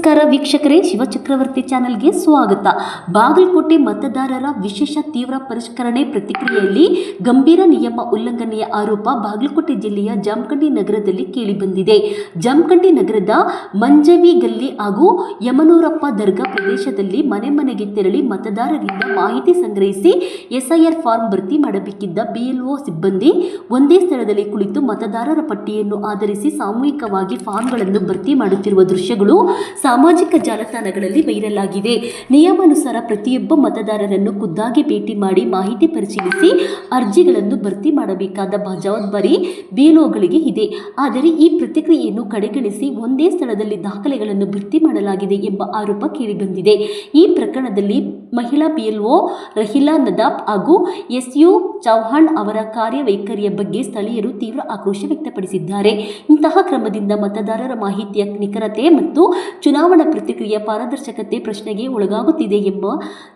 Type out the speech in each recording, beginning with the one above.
ನಮಸ್ಕಾರ ವೀಕ್ಷಕರೇ, ಶಿವಚಕ್ರವರ್ತಿ ಚಾನೆಲ್ಗೆ ಸ್ವಾಗತ. ಬಾಗಲಕೋಟೆ ಮತದಾರರ ವಿಶೇಷ ತೀವ್ರ ಪರಿಷ್ಕರಣೆ ಪ್ರತಿಕ್ರಿಯೆಯಲ್ಲಿ ಗಂಭೀರ ನಿಯಮ ಉಲ್ಲಂಘನೆಯ ಆರೋಪ ಬಾಗಲಕೋಟೆ ಜಿಲ್ಲೆಯ ಜಮಖಂಡಿ ನಗರದಲ್ಲಿ ಕೇಳಿಬಂದಿದೆ. ಜಮಖಂಡಿ ನಗರದ ಮಂಜವಿ ಗಲ್ಲಿ ಹಾಗೂ ಯಮನೂರಪ್ಪ ದರ್ಗಾ ಪ್ರದೇಶದಲ್ಲಿ ಮನೆ ಮನೆಗೆ ತೆರಳಿ ಮತದಾರರಿಂದ ಮಾಹಿತಿ ಸಂಗ್ರಹಿಸಿ ಎಸ್ಐಆರ್ ಫಾರ್ಮ್ ಭರ್ತಿ ಮಾಡಬೇಕಿದ್ದ ಬಿಎಲ್ಒ ಸಿಬ್ಬಂದಿ ಒಂದೇ ಸ್ಥಳದಲ್ಲಿ ಕುಳಿತು ಮತದಾರರ ಪಟ್ಟಿಯನ್ನು ಆಧರಿಸಿ ಸಾಮೂಹಿಕವಾಗಿ ಫಾರ್ಮ್ಗಳನ್ನು ಭರ್ತಿ ಮಾಡುತ್ತಿರುವ ದೃಶ್ಯಗಳು ಸಾಮಾಜಿಕ ಜಾಲತಾಣಗಳಲ್ಲಿ ವೈರಲ್ ಆಗಿದೆ. ನಿಯಮಾನುಸಾರ ಪ್ರತಿಯೊಬ್ಬ ಮತದಾರರನ್ನು ಖುದ್ದಾಗಿ ಭೇಟಿ ಮಾಡಿ ಮಾಹಿತಿ ಪರಿಶೀಲಿಸಿ ಅರ್ಜಿಗಳನ್ನು ಭರ್ತಿ ಮಾಡಬೇಕಾದ ಜವಾಬ್ದಾರಿ ಬಿಎಲ್ಒಗಳಿಗೆ ಇದೆ. ಆದರೆ ಈ ಪ್ರತಿಕ್ರಿಯೆಯನ್ನು ಕಡೆಗಣಿಸಿ ಒಂದೇ ಸ್ಥಳದಲ್ಲಿ ದಾಖಲೆಗಳನ್ನು ಭರ್ತಿ ಮಾಡಲಾಗಿದೆ ಎಂಬ ಆರೋಪ ಕೇಳಿಬಂದಿದೆ. ಈ ಪ್ರಕರಣದಲ್ಲಿ ಮಹಿಳಾ ಬಿಎಲ್ಒ ರಹಿಲಾ ನದಾಫ್ ಹಾಗೂ ಎಸ್ಯು ಚೌಹಾಣ್ ಅವರ ಕಾರ್ಯವೈಖರಿಯ ಬಗ್ಗೆ ಸ್ಥಳೀಯರು ತೀವ್ರ ಆಕ್ರೋಶ ವ್ಯಕ್ತಪಡಿಸಿದ್ದಾರೆ. ಇಂತಹ ಕ್ರಮದಿಂದ ಮತದಾರರ ಮಾಹಿತಿಯ ನಿಖರತೆ ಮತ್ತು ಚುನಾವಣಾ ಪ್ರಕ್ರಿಯೆಯ ಪಾರದರ್ಶಕತೆ ಪ್ರಶ್ನೆಗೆ ಒಳಗಾಗುತ್ತಿದೆ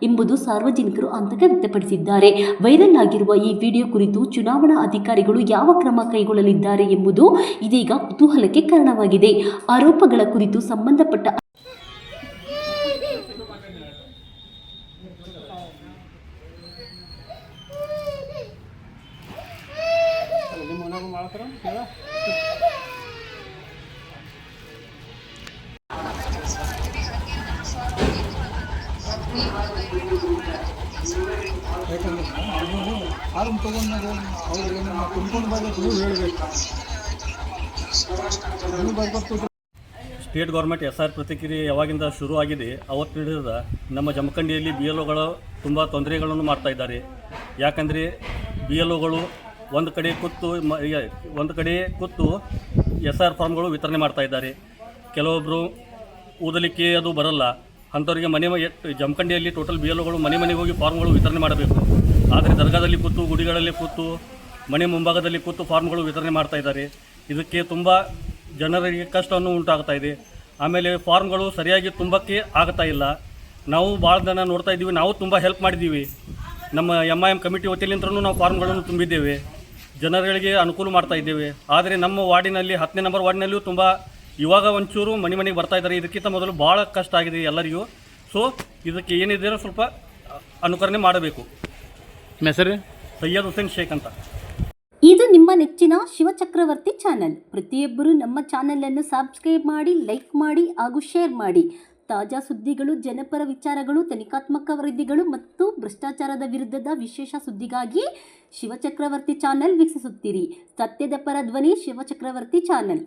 ಎಂಬುದು ಸಾರ್ವಜನಿಕರು ಆತಂಕ ವ್ಯಕ್ತಪಡಿಸಿದ್ದಾರೆ. ವೈರಲ್ ಆಗಿರುವ ಈ ವಿಡಿಯೋ ಕುರಿತು ಚುನಾವಣಾ ಅಧಿಕಾರಿಗಳು ಯಾವ ಕ್ರಮ ಕೈಗೊಳ್ಳಲಿದ್ದಾರೆ ಎಂಬುದು ಇದೀಗ ಕುತೂಹಲಕ್ಕೆ ಕಾರಣವಾಗಿದೆ. ಆರೋಪಗಳ ಕುರಿತು ಸಂಬಂಧಪಟ್ಟ ಆರಾಮ್ ತಗೊಂಡು ಅವ್ರಿಗೆ ಕುಂತ್ಕೊಂಡು ಬರಬೇಕು, ನೀವು ಹೇಳಬೇಕು. ಸ್ಟೇಟ್ ಗೌರ್ಮೆಂಟ್ ಎಸ್ಆರ್ ಪ್ರತಿಕ್ರಿಯೆ ಯಾವಾಗಿಂದ ಶುರು ಆಗಿದೆ ಅವತ್ತು ಹಿಡಿದ ನಮ್ಮ ಜಮಖಂಡಿಯಲ್ಲಿ ಬಿ ಎಲ್ ಒಗಳು ತುಂಬ ತೊಂದರೆಗಳನ್ನು ಮಾಡ್ತಾ ಇದ್ದಾರೆ. ಯಾಕಂದರೆ ಬಿ ಎಲ್ ಒಗಳು ಒಂದು ಕಡೆ ಕೂತು ಎಸ್ ಆರ್ ಫಾರ್ಮ್ಗಳು ವಿತರಣೆ ಮಾಡ್ತಾ ಇದ್ದಾರೆ. ಕೆಲವೊಬ್ಬರು ಓದಲಿಕ್ಕೆ ಅದು ಬರಲ್ಲ, ಅಂಥವ್ರಿಗೆ ಜಮಖಂಡಿಯಲ್ಲಿ ಟೋಟಲ್ ಬಿ ಎಲ್ ಒಗಳು ಮನೆ ಮನೆಗೆ ಹೋಗಿ ಫಾರ್ಮ್ಗಳು ವಿತರಣೆ ಮಾಡಬೇಕು. ಆದರೆ ದರ್ಗಾದಲ್ಲಿ ಕೂತು, ಗುಡಿಗಳಲ್ಲಿ ಕೂತು, ಮನೆ ಮುಂಭಾಗದಲ್ಲಿ ಕೂತು ಫಾರ್ಮ್ಗಳು ವಿತರಣೆ ಮಾಡ್ತಾ ಇದ್ದಾರೆ. ಇದಕ್ಕೆ ತುಂಬ ಜನರಿಗೆ ಕಷ್ಟವನ್ನು ಉಂಟಾಗ್ತಾ ಇದೆ. ಆಮೇಲೆ ಫಾರ್ಮ್ಗಳು ಸರಿಯಾಗಿ ತುಂಬಕ್ಕೆ ಆಗ್ತಾ ಇಲ್ಲ. ನಾವು ಭಾಳ ಜನ ನೋಡ್ತಾ ಇದ್ದೀವಿ, ನಾವು ತುಂಬ ಹೆಲ್ಪ್ ಮಾಡಿದ್ದೀವಿ. ನಮ್ಮ MIM ಕಮಿಟಿ ವತಿಯಿಂದಲೂ ನಾವು ಫಾರ್ಮ್ಗಳನ್ನು ತುಂಬಿದ್ದೇವೆ, ಜನಗಳಿಗೆ ಅನುಕೂಲ ಮಾಡ್ತಾ ಇದ್ದೇವೆ. ಆದರೆ ನಮ್ಮ ವಾರ್ಡಿನಲ್ಲಿ 10ನೇ ನಂಬರ್ ವಾರ್ಡಿನಲ್ಲಿಯೂ ತುಂಬ ಇವಾಗ ಒಂಚೂರು ಮನೆಗೆ ಬರ್ತಾ ಇದ್ದಾರೆ. ಇದಕ್ಕಿಂತ ಮೊದಲು ಭಾಳ ಕಷ್ಟ ಆಗಿದೆ ಎಲ್ಲರಿಗೂ. ಸೊ ಇದಕ್ಕೆ ಏನಿದೆ ಸ್ವಲ್ಪ ಅನುಕರಣೆ ಮಾಡಬೇಕು. ಹೆಸರು ಸೈಯದ್ ಹುಸೇನ್ ಶೇಖ್ ಅಂತ. ಇದು ನಿಮ್ಮ ನೆಚ್ಚಿನ ಶಿವಚಕ್ರವರ್ತಿ ಚಾನೆಲ್. ಪ್ರತಿಯೊಬ್ಬರು ನಮ್ಮ ಚಾನೆಲನ್ನು ಸಬ್ಸ್ಕ್ರೈಬ್ ಮಾಡಿ, ಲೈಕ್ ಮಾಡಿ ಹಾಗೂ ಶೇರ್ ಮಾಡಿ. ತಾಜಾ ಸುದ್ದಿಗಳು, ಜನಪರ ವಿಚಾರಗಳು, ತನಿಖಾತ್ಮಕ ವರದಿಗಳು ಮತ್ತು ಭ್ರಷ್ಟಾಚಾರದ ವಿರುದ್ಧದ ವಿಶೇಷ ಸುದ್ದಿಗಾಗಿ ಶಿವಚಕ್ರವರ್ತಿ ಚಾನೆಲ್ ವೀಕ್ಷಿಸುತ್ತೀರಿ. ಸತ್ಯದ ಪರ ಧ್ವನಿ ಶಿವಚಕ್ರವರ್ತಿ ಚಾನೆಲ್.